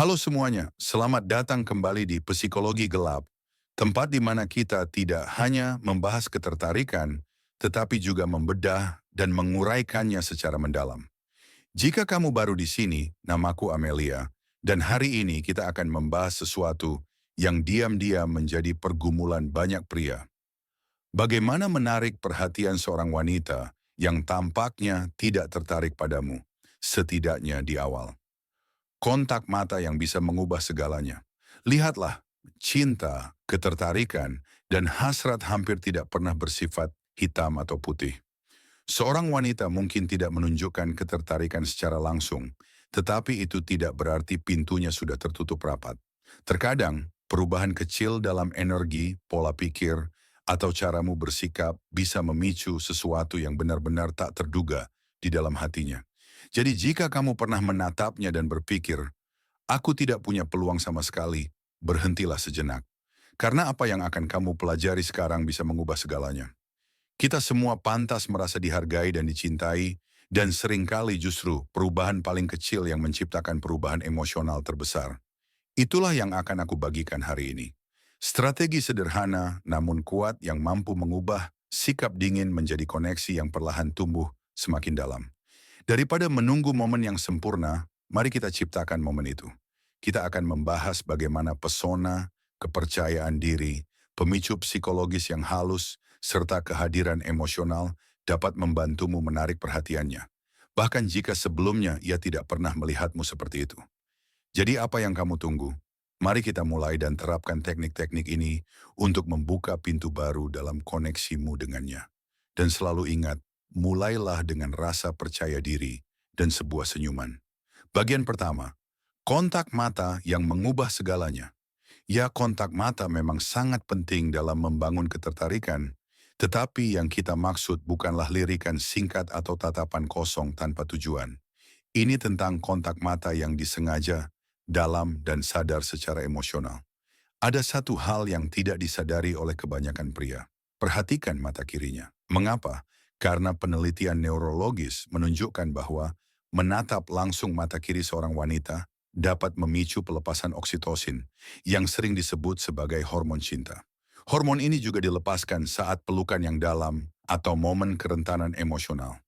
Halo semuanya, selamat datang kembali di Psikologi Gelap, tempat di mana kita tidak hanya membahas ketertarikan, tetapi juga membedah dan menguraikannya secara mendalam. Jika kamu baru di sini, namaku Amelia, dan hari ini kita akan membahas sesuatu yang diam-diam menjadi pergumulan banyak pria. Bagaimana menarik perhatian seorang wanita yang tampaknya tidak tertarik padamu, setidaknya di awal. Kontak mata yang bisa mengubah segalanya. Lihatlah, cinta, ketertarikan, dan hasrat hampir tidak pernah bersifat hitam atau putih. Seorang wanita mungkin tidak menunjukkan ketertarikan secara langsung, tetapi itu tidak berarti pintunya sudah tertutup rapat. Terkadang, perubahan kecil dalam energi, pola pikir, atau caramu bersikap bisa memicu sesuatu yang benar-benar tak terduga di dalam hatinya. Jadi jika kamu pernah menatapnya dan berpikir, aku tidak punya peluang sama sekali, berhentilah sejenak. Karena apa yang akan kamu pelajari sekarang bisa mengubah segalanya. Kita semua pantas merasa dihargai dan dicintai, dan seringkali justru perubahan paling kecil yang menciptakan perubahan emosional terbesar. Itulah yang akan aku bagikan hari ini. Strategi sederhana namun kuat yang mampu mengubah sikap dingin menjadi koneksi yang perlahan tumbuh semakin dalam. Daripada menunggu momen yang sempurna, mari kita ciptakan momen itu. Kita akan membahas bagaimana pesona, kepercayaan diri, pemicu psikologis yang halus, serta kehadiran emosional dapat membantumu menarik perhatiannya. Bahkan jika sebelumnya ia tidak pernah melihatmu seperti itu. Jadi apa yang kamu tunggu? Mari kita mulai dan terapkan teknik-teknik ini untuk membuka pintu baru dalam koneksimu dengannya. Dan selalu ingat, mulailah dengan rasa percaya diri dan sebuah senyuman. Bagian pertama, kontak mata yang mengubah segalanya. Ya, kontak mata memang sangat penting dalam membangun ketertarikan, tetapi yang kita maksud bukanlah lirikan singkat atau tatapan kosong tanpa tujuan. Ini tentang kontak mata yang disengaja, dalam, dan sadar secara emosional. Ada satu hal yang tidak disadari oleh kebanyakan pria. Perhatikan mata kirinya. Mengapa? Karena penelitian neurologis menunjukkan bahwa menatap langsung mata kiri seorang wanita dapat memicu pelepasan oksitosin yang sering disebut sebagai hormon cinta. Hormon ini juga dilepaskan saat pelukan yang dalam atau momen kerentanan emosional.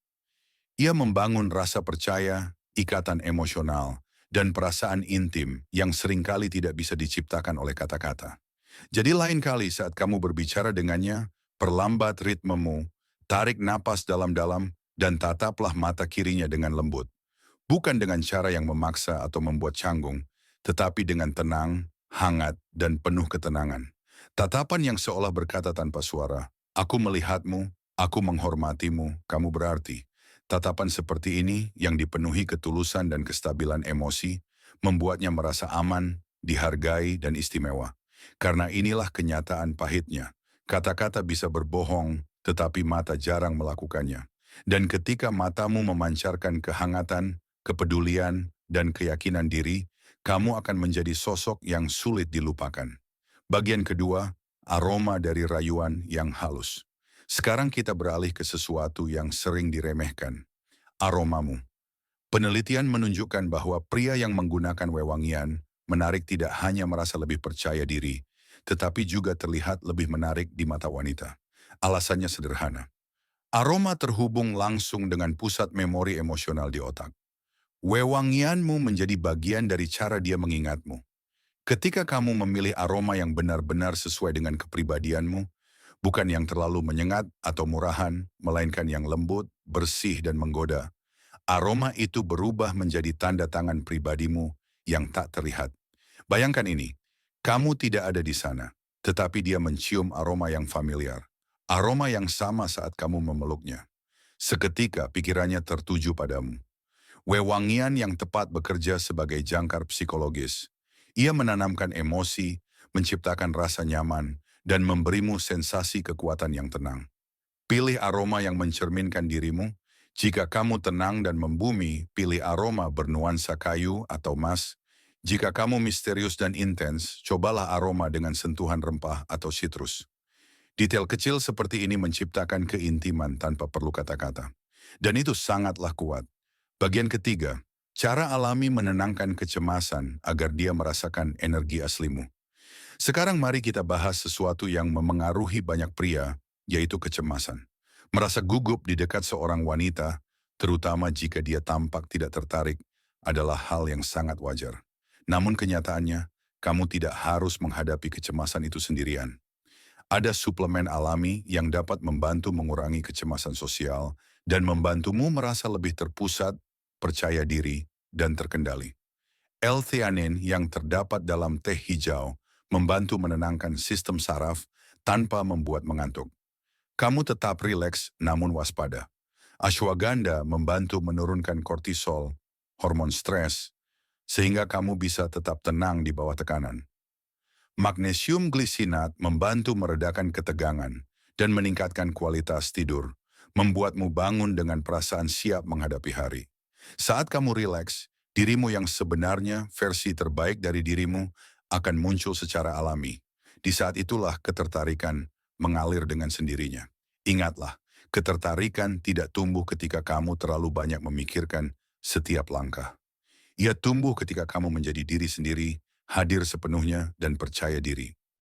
Ia membangun rasa percaya, ikatan emosional, dan perasaan intim yang seringkali tidak bisa diciptakan oleh kata-kata. Jadi lain kali saat kamu berbicara dengannya, perlambat ritmemu, tarik napas dalam-dalam, dan tataplah mata kirinya dengan lembut. Bukan dengan cara yang memaksa atau membuat canggung, tetapi dengan tenang, hangat, dan penuh ketenangan. Tatapan yang seolah berkata tanpa suara, aku melihatmu, aku menghormatimu, kamu berarti. Tatapan seperti ini yang dipenuhi ketulusan dan kestabilan emosi, membuatnya merasa aman, dihargai, dan istimewa. Karena inilah kenyataan pahitnya. Kata-kata bisa berbohong, tetapi mata jarang melakukannya. Dan ketika matamu memancarkan kehangatan, kepedulian, dan keyakinan diri, kamu akan menjadi sosok yang sulit dilupakan. Bagian kedua, aroma dari rayuan yang halus. Sekarang kita beralih ke sesuatu yang sering diremehkan, aromamu. Penelitian menunjukkan bahwa pria yang menggunakan wewangian menarik tidak hanya merasa lebih percaya diri, tetapi juga terlihat lebih menarik di mata wanita. Alasannya sederhana. Aroma terhubung langsung dengan pusat memori emosional di otak. Wewangianmu menjadi bagian dari cara dia mengingatmu. Ketika kamu memilih aroma yang benar-benar sesuai dengan kepribadianmu, bukan yang terlalu menyengat atau murahan, melainkan yang lembut, bersih, dan menggoda, aroma itu berubah menjadi tanda tangan pribadimu yang tak terlihat. Bayangkan ini, kamu tidak ada di sana, tetapi dia mencium aroma yang familiar. Aroma yang sama saat kamu memeluknya. Seketika pikirannya tertuju padamu. Wewangian yang tepat bekerja sebagai jangkar psikologis. Ia menanamkan emosi, menciptakan rasa nyaman, dan memberimu sensasi kekuatan yang tenang. Pilih aroma yang mencerminkan dirimu. Jika kamu tenang dan membumi, pilih aroma bernuansa kayu atau emas. Jika kamu misterius dan intens, cobalah aroma dengan sentuhan rempah atau sitrus. Detail kecil seperti ini menciptakan keintiman tanpa perlu kata-kata. Dan itu sangatlah kuat. Bagian ketiga, Cara alami menenangkan kecemasan agar dia merasakan energi aslimu. Sekarang mari kita bahas sesuatu yang memengaruhi banyak pria, yaitu kecemasan. Merasa gugup di dekat seorang wanita, terutama jika dia tampak tidak tertarik, adalah hal yang sangat wajar. Namun kenyataannya, kamu tidak harus menghadapi kecemasan itu sendirian. Ada suplemen alami yang dapat membantu mengurangi kecemasan sosial dan membantumu merasa lebih terpusat, percaya diri, dan terkendali. L-theanine yang terdapat dalam teh hijau membantu menenangkan sistem saraf tanpa membuat mengantuk. Kamu tetap rileks namun waspada. Ashwagandha membantu menurunkan kortisol, hormon stres, sehingga kamu bisa tetap tenang di bawah tekanan. Magnesium glisinat membantu meredakan ketegangan dan meningkatkan kualitas tidur, membuatmu bangun dengan perasaan siap menghadapi hari. Saat kamu rileks, dirimu yang sebenarnya versi terbaik dari dirimu akan muncul secara alami. Di saat itulah ketertarikan mengalir dengan sendirinya. Ingatlah, ketertarikan tidak tumbuh ketika kamu terlalu banyak memikirkan setiap langkah. Ia tumbuh ketika kamu menjadi diri sendiri, hadir sepenuhnya, dan percaya diri.